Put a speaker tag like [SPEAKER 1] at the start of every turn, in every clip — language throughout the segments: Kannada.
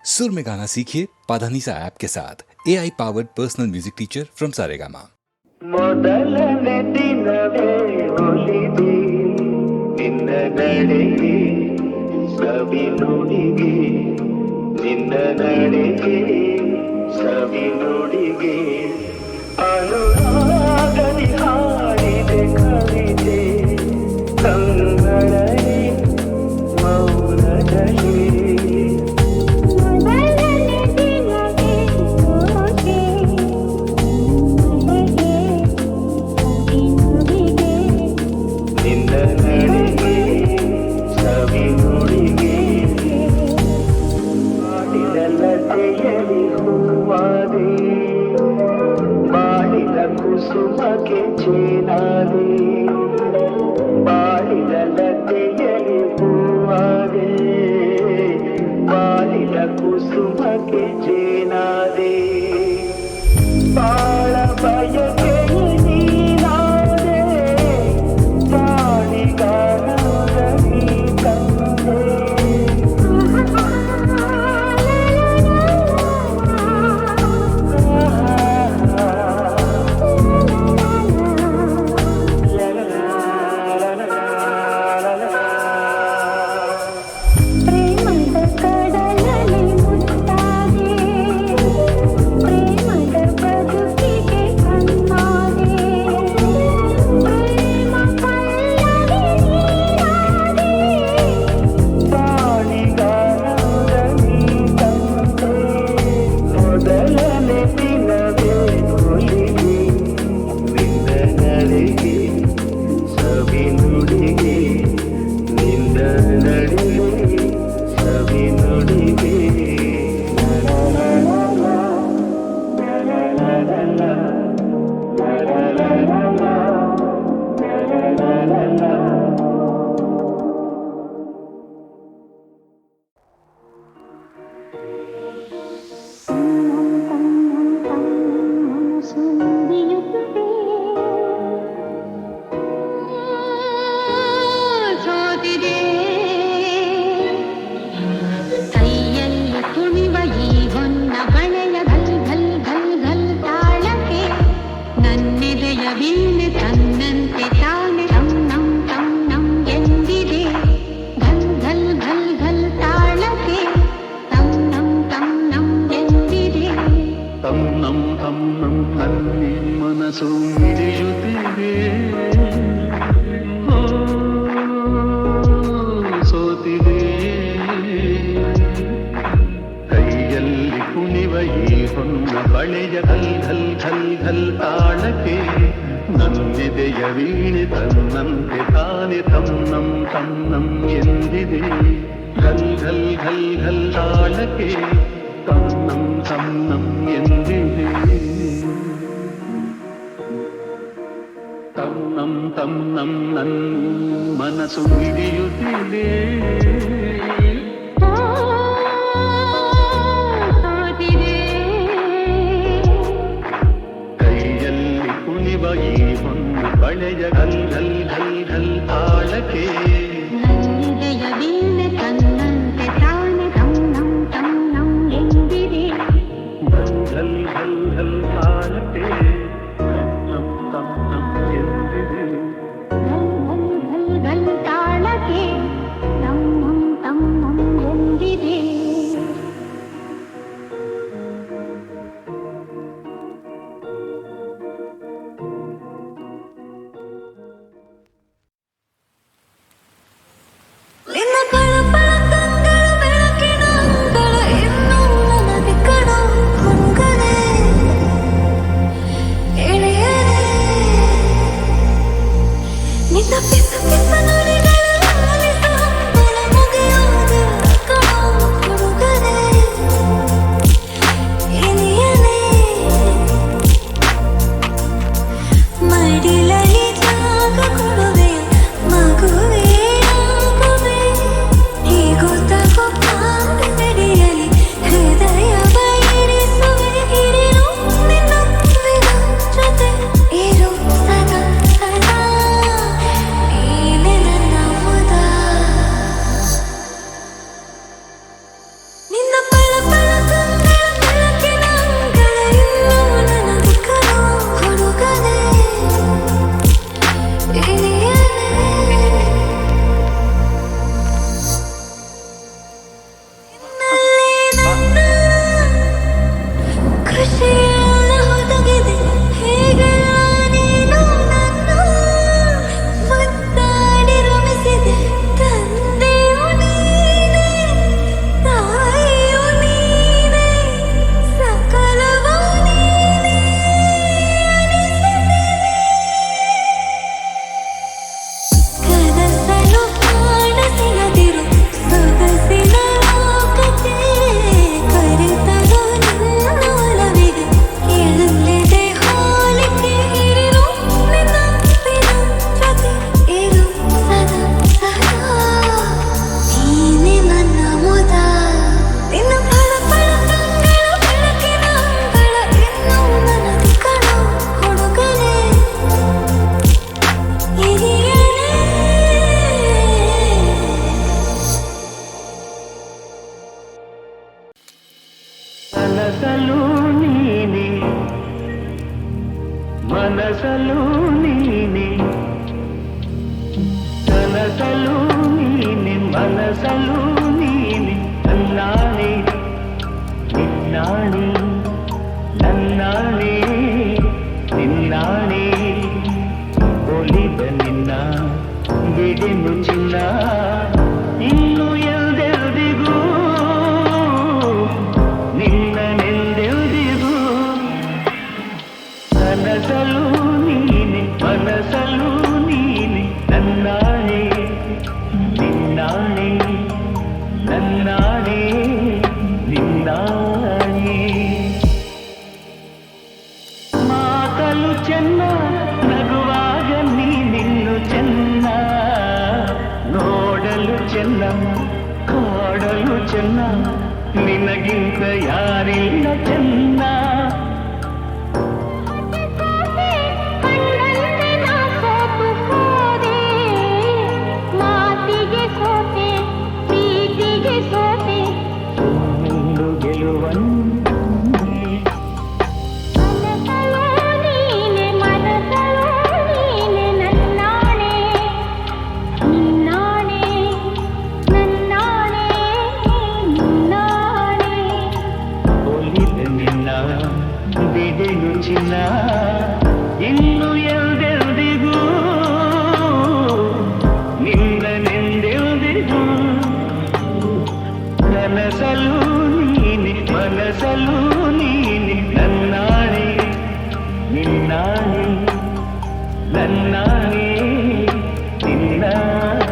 [SPEAKER 1] सुर में गाना सीखिए पाधानीसा ऐप के साथ AI powered personal music teacher from Saregama.
[SPEAKER 2] ಮೊದಲನೇ ದಿನವೇ ಒಲಿದಿ ನಿನ್ನ ನಡೆಗೆ ಸವಿ ನುಡಿಗೆ ನಿನ್ನ ನಡೆಗೆ ಸವಿ ನುಡಿಗೆ ಅನುರಾಗದಿ ಹಾಡಿದೆ ಕವಿತೆ ಕಂಗಳನೆ ಮೌನದಲ್ಲಿ ಕುಸುಮಕ್ಕೆ ಚೇನಾದೆ ಬಾಳಿದ ಲತೆಯಲಿ ಹೂವಾದೆ ಬಾಳಿದ ಕುಸುಮಕ್ಕೆ ಚೇನಾದೆ ಬಾಳ ಬಯಕೆ ನೀನಾದೆ ಬಾಳಿಗಾನದ ನೀ ತಂದೆ ಮನಸಲು ನೀನೆ ಮನಸಲು ನೀನೆ ಕನಸಲು ನೀನೆ ಮನಸಲು ನೀನೆ ನನ್ನಾಣೆ ನಿನ್ನಾಣೆ ನನ್ನಾಣೆ ನಿನ್ನಾಣೆ ಒಲಿದ ನಿನ್ನ ಬಿಡೆನು ಚಿನ್ನ ಇನ್ನು ಎಲ್ದೆಲ್ದಿಗೂ ನಿನ್ನನೆಲ್ದೆಲ್ದಿಗೂ ಕನಸಲು ನೀನೆ ಮನಸಲು ನೀನೆ ನನ್ನಾಣೆ ನಿನ್ನಾಣೆ ನನ್ನಾಣೆ ನಿನ್ನಾಣೆ ಮಾತಲು ಚೆನ್ನ ನಗುವಾಗ ನೀನಿನ್ನು ಚೆನ್ನ ನೋಡಲು ಚೆನ್ನ ಕಾಡಲು ಚೆನ್ನ ನಿನಗಿಂತ ಯಾರಿಲ್ಲ ಚೆನ್ನ ಒಂದು ಗೆಲುವನ್ನೇ ಒಲಿದ ನಿನ್ನ ಬಿಡೆನು ಚಿನ್ನ ಇನ್ನು ಎಲ್ದೆಲ್ದಿಗೂ ನಿನ್ನನೆಂದೆಲ್ದಿಗೂ ಕನಸಲು ನೀನೆ ಮನಸಲು ನೀನೆ ನನ್ನಾಣೆ ನಿನ್ನಾಣೆ ನನ್ನಾಣೆ ನಿನ್ನಾಣೆ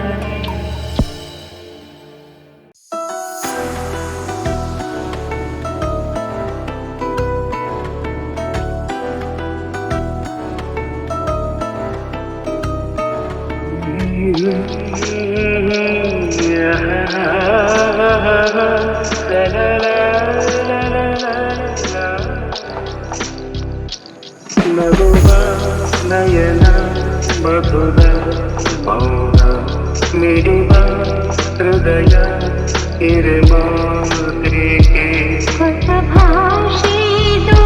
[SPEAKER 2] ನಗುವ ನಯನ ಮಧುರ ಮೌನ ಮಿಡಿವ ಹೃದಯ ಇರಮಾತ್ರಿಕೆ
[SPEAKER 3] ಹೊಸ ಭಾಷೆದು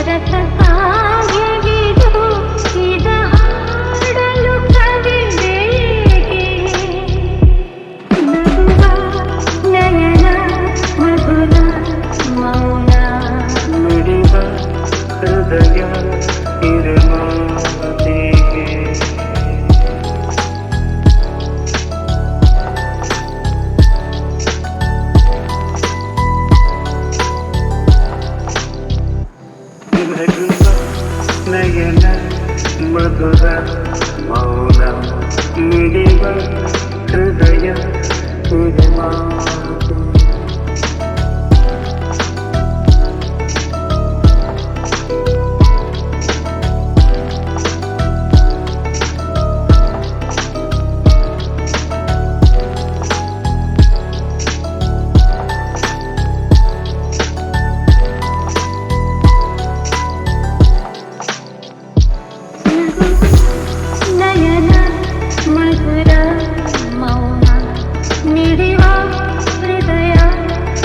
[SPEAKER 3] ರಸ ಕಾವ್ಯವಿದು ಇದ ಹಾಡಲು ಕವಿ ಬೇಕೆ ನಗುವ ನಯನ ಮಧುರ ಮೌನ
[SPEAKER 2] ಮಿಡಿವ ಹೃದಯ ಇರಮಾತ್ರಿಕೆ ನಯನ ಮಧುರ ಮೌನ ಮಿಡಿವ ಹೃದಯ ಇರಮಾತ್ರಿಕೆ
[SPEAKER 3] ನಯನ ಮಧುರ ಮೌನ ಮಿಡಿವ ಹೃದಯ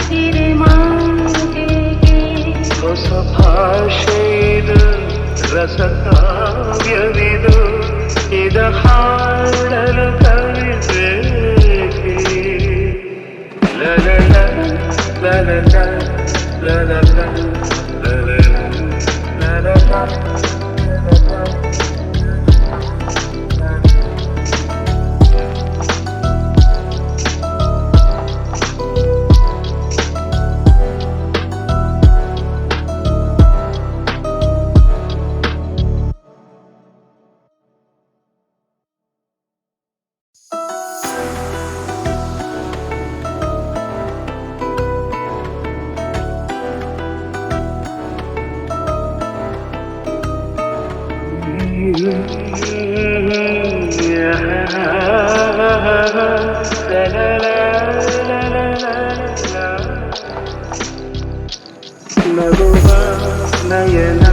[SPEAKER 3] ಹಿರಿಮಾಂಗೆಗೆ
[SPEAKER 2] ಹೊಸ ಭಾಷೆದು ರಸ ಕಾವ್ಯವಿದು ಇದ ಹಾಡಲು ಕವಿ ಬೇಕೆ ಲಲಲ ಲಲಲ ಲಲಲ ಲಲಲ ಲಲಲ ನಗುವ ನಯನ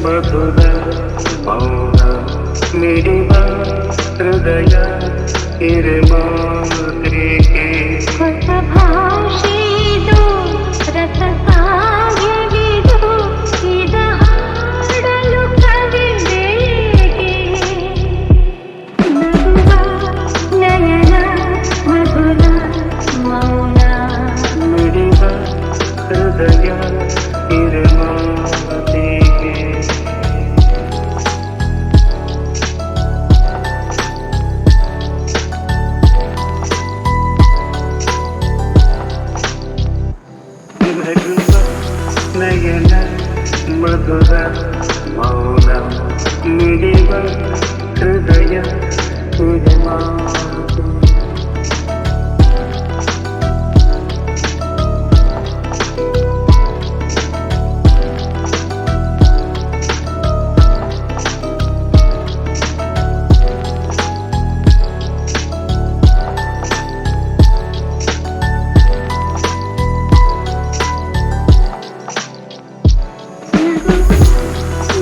[SPEAKER 2] ಮಧುರ ಮೌನ ಮಿಡಿವ ಹೃದಯ ಇರಮಾತ್ರಿಕೆ
[SPEAKER 3] ಹೊಸ ಭಾಷೆದು ರಸ ಕಾವ್ಯವಿದು
[SPEAKER 2] ನಗುವ ನಯನ ಮಧುರ ಮೌನ ಮಿಡಿವ ಹೃದಯ ತುದೆ ಮಾತು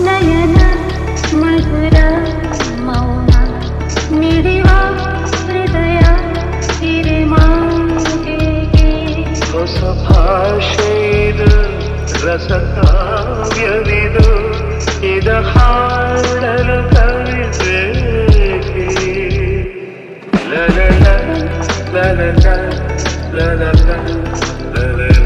[SPEAKER 3] ನಯನ ಮಧುರ ಮೌನ ಮಿಡಿವ ಹೃದಯ ಹಿರೆ ಮಾತೆಗೆ
[SPEAKER 2] ಹೊಸ ಭಾಷೆಯಿದು ರಸ ಕಾವ್ಯವಿದು ಇದ ಹಾಡಲು ಕವಿತೆ ಲಲಲ ಲಲಲ ಲಲಲ ಲಲಲ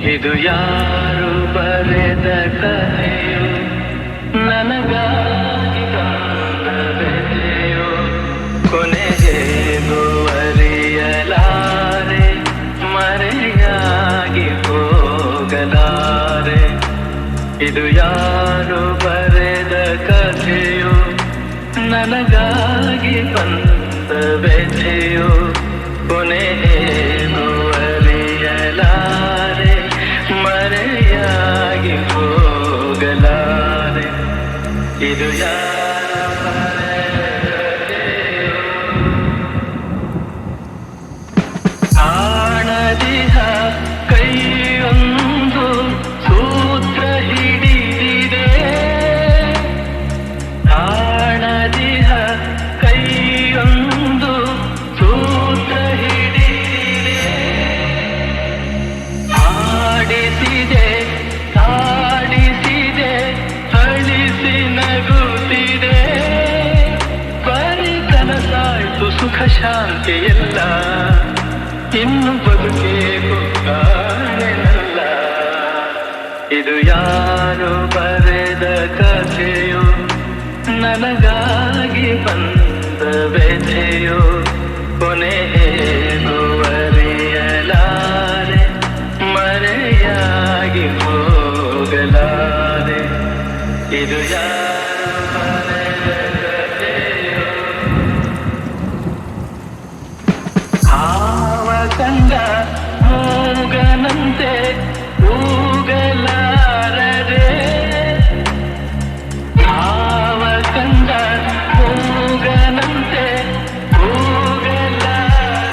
[SPEAKER 2] ಇದು ಯಾರು ಬರೆದ ಕಥೆಯೋ ನನಗಾಗಿ ಕಾಣಬೆದೆಯೋ ಕೊನೆಗೇನು ಅರಿಯಲಾರೆ ಮರೆಯಾಗಿ ಹೋಗಲಾರೆ ಇದು ಯಾರು ಬರೆದ ಕಥೆಯೋ ನನಗಾಗಿ ಬಂದ ಬೆದೆಯೋ ಕೊನೆಗೇನು ಅರಿಯಲಾರೆ ಮರೆಯಾಗಿ ಹೋಗಲಾರೆ ಇದು ಯಾರ ಕಾಣದಿಹ ಕೈಯೊಂದು ಸೂತ್ರ ಹಿಡಿದಿದೆ ಕಾಣದಿಹ ಕೈಯೊಂದು ಸೂತ್ರ ಹಿಡಿದಿದೆ ಆಡಿಸಿದೆ ಕಾಡಿಸಿದೆ ಅಳಿಸಿ ನಗುತ್ತಿದೆ ಬರೀ ಕನಸಾಯ್ತು ಸುಖ ಶಾಂತಿ ಎಲ್ಲ ಇನ್ನು ಬದುಕೇಕು ಕಾಣೆನಲ್ಲ ಇದು ಯಾರು ಬರೆದ ಕಥೆಯೋ ನನಗಾಗಿ ಬಂದ ಬೆದೆಯೋ ಕೊನೆಗೇನು ಅರಿಯಲಾರೆ ಮರೆಯಾಗಿ ಹೋಗಲಾರೆ ಇದು ಯಾರು ಬರೆದ ಕಥೆಯೋ ಹಾವ ಕಂಡ ಮೂಗನಂತೆ ಕೂಗಲಾರದೆ ಹಾವ ಕಂಡ ಮೂಗನಂತೆ ಕೂಗಲಾರದೆ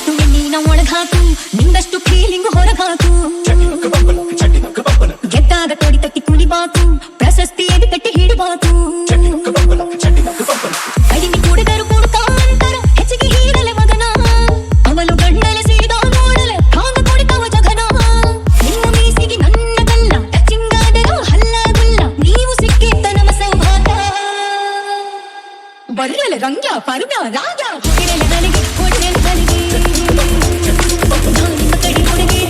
[SPEAKER 4] ನಿನ್ನಷ್ಟು ಎಣ್ಣಿನ ಒಳಗಾಕು, ನಿಂದಷ್ಟು ಫೀಲಿಂಗ್ ಹೊರಗಾಕು. ಗೆದ್ದಾಗ ತೊಡಿ ತಟ್ಟಿ ಕುಣಿಬಾಕು, ಪ್ರಶಸ್ತಿ ಎದೆ ತಟ್ಟಿ ಹಿಡಿಬಾಕು. ಕಡಿಮೆ ಕುಡಿದರು ಕುಡುಕಾಂತರ ಹೆಚ್ಚಿಗೆ ಹೀರಲೆ ಮಗನ, ಅವಳು ಗಂಡಲೆ ಸೀದಾ ನೋಡಲೆ ಹಾಗ ಕುಡಿತವ ಜಗನ. ನಿಮ್ಮ ಮೀಸಿಗೆ ನನ್ನ ಕಲ್ಲ ಟಚಿಂಗಾದರ ಹಲ್ಲ ಗುಲ್ಲ, ನೀವು ಸಿಕ್ಕಿದ್ದ ನಮ್ಮ ಸೌಭಾಗ್ಯ. ಬರ್ರಲೆ ರಂಗ್ಯ ಪರ್ಗ ರಾಗ ಹುಟ್ಟಿರಲೆ ನನಗೆ ಕೊಡ್ರೆಲೆ ನನಗೆ ನಿಮ್ಮ ಕಡಿ ಕೊಡುಗೆ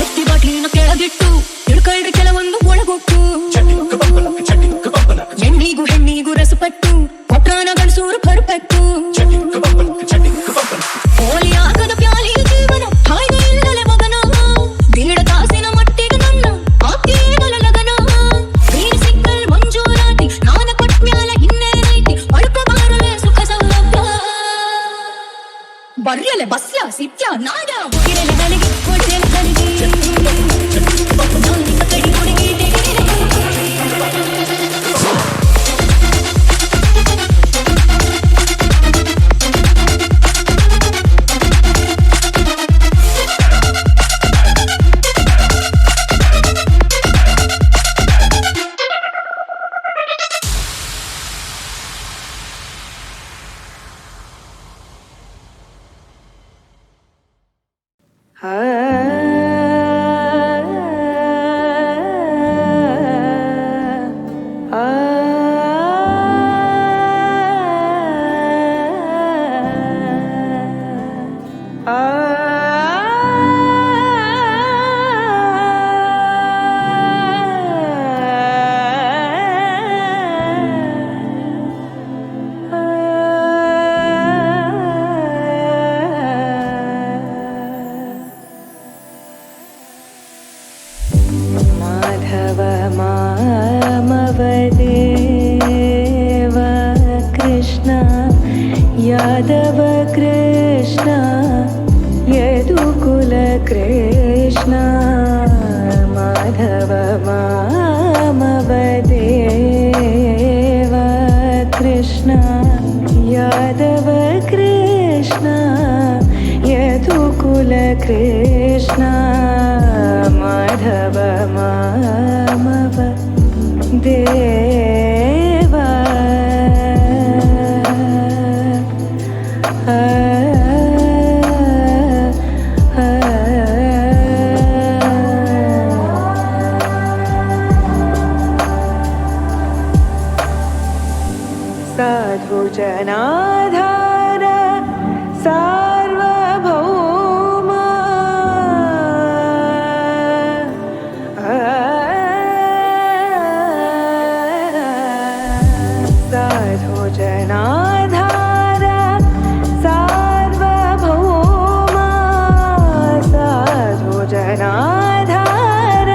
[SPEAKER 4] ಎತ್ತಿ ಬಾಟ್ಲಿನ ಕೆಳಗಿಟ್ಟು ತಿಳ್ಕಳ್ರಿ ಕೆಲವೊಂದು ಒಳಗೊಟ್ಟು. ಹೆಣ್ಣಿಗೂ ಹೆಣ್ಣಿಗೂ ರಸಪಟ್ಟು ಕೊಟ್ರಾನ ಗಣಸೂರು ಪರ್ಪೆಕ್ಟು. ಹೋಲಿ ಆಗದ ಪ್ಯಾಲಿ ಜೀವನ ಹಾಯ್ದೆ ಇಲ್ಲಲೆ ಮಗನ, ಬೀಡ ಕಾಸಿನ ಮಟ್ಟಿಗೆ ನನ್ನ ಆಕೇವಲ ಲಗನ. ಬೀರ್ ಸಿಕ್ಕಲ್ ಮಂಜೂರಾತಿ ನಾನ ಕೊಟ್ಮ್ಯಾಲ ಇನ್ನೇನೈತಿ, ಅಳ್ಕಬಾರಲೆ ಸುಖ ಸೌಲಭ್ಯ. ಬರ್ರಲೆ ಬಸ್ಯ ಸಿತ್ಯ ನಾಡ ಹುಟ್ಟಿರಲೆ ನನಗೆ ಕೊಡ್ರೆಲೆ ನನಗೆ ನಿಮ್ಮ ಕಡಿ ಕೊಡುಗೆ
[SPEAKER 5] यादव कृष्ण यदुकुल कृष्ण माधव मामवदेव कृष्ण यादव कृष्ण यदुकुल कृष्ण माधव मामवदेव साधु जनाधार सार्वभौम साधु जनाधार सार्वभौम साधु जनाधार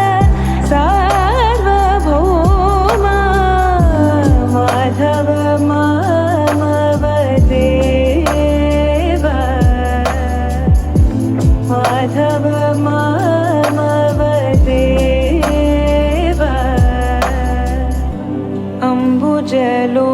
[SPEAKER 5] सार्वभौम माधव मामवदेव माधव मामवदेव अम्बुजलोचन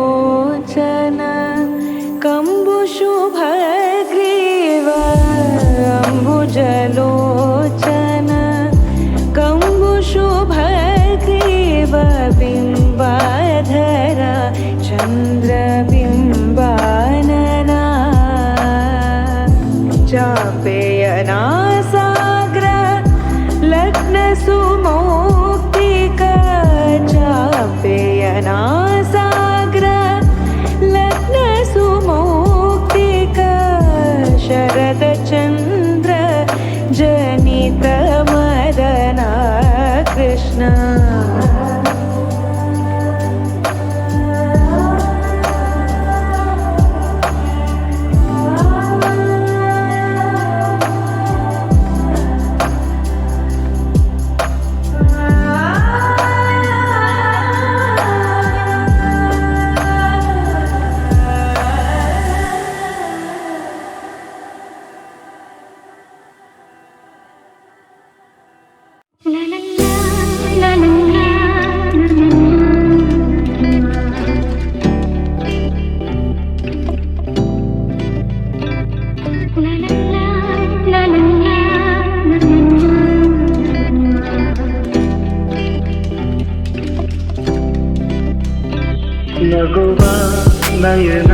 [SPEAKER 2] ನಯನ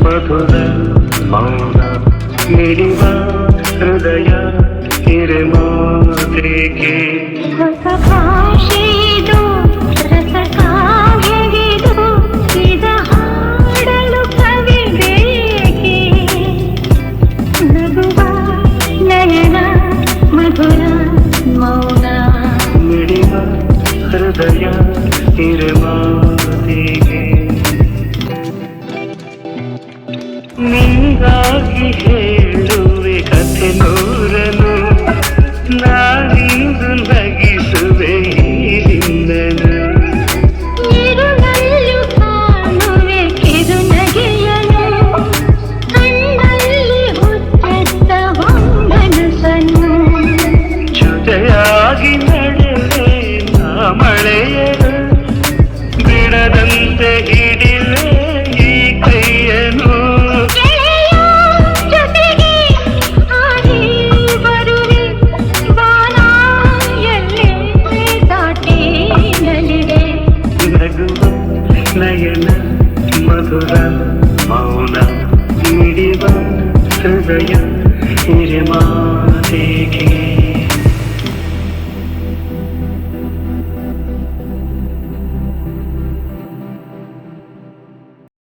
[SPEAKER 2] ಮಧುರ ಮೌನ ಮಿಡಿವ ಹೃದಯ ಹಿರಮಾತೆಗೆ
[SPEAKER 3] ಹೊಸ ಭಾಷೆಯಿದು ರಸ ಕಾವ್ಯವಿದು ಇದ ಹಾಡಲು ಕವಿ ಬೇಕೆ ನಗುವ ನಯನ ಮಧುರ ಮೌನ
[SPEAKER 2] ಮಿಡಿವ ಹೃದಯ ಹಿರಮಾತೆಗೆ ನಿಂಗಾಗಿ ಹೇಳುವೆ ಕಥೆ ನೂರನು ನಾನಿಂದು ನಗಿಸುವೆ ಹಿಂದನು
[SPEAKER 3] ಇರುಳಲ್ಲೂ ಕಾಣುವೆ ಕಿರು ನಗೆಯನು ಕಣ್ಣಲ್ಲಿ ಹುಚ್ಚೆತ್ತ ಹೊಂಗನಸನ್ನು
[SPEAKER 2] ಜೊತೆಯಾಗಿ ನಡೆವೆ ನಾ ಮಳೆಯನು ಬಿಡದಂತೆ ಹಿಡಿವೆ ಈ ಕೈಯನು
[SPEAKER 3] ಗೆಳೆಯ ಜೊತೆಗೆ ಹಾಡಿ ಬರುವೆ ಬಾನ ಎಲ್ಲೇ ದಾಟಿ ನಲಿವೆ
[SPEAKER 2] ನಗುವ ನಯನ ಮಧುರ ಮೌನ ಮಿಡಿವ ಹೃದಯ ಹಿರಮಾತೆಗೆ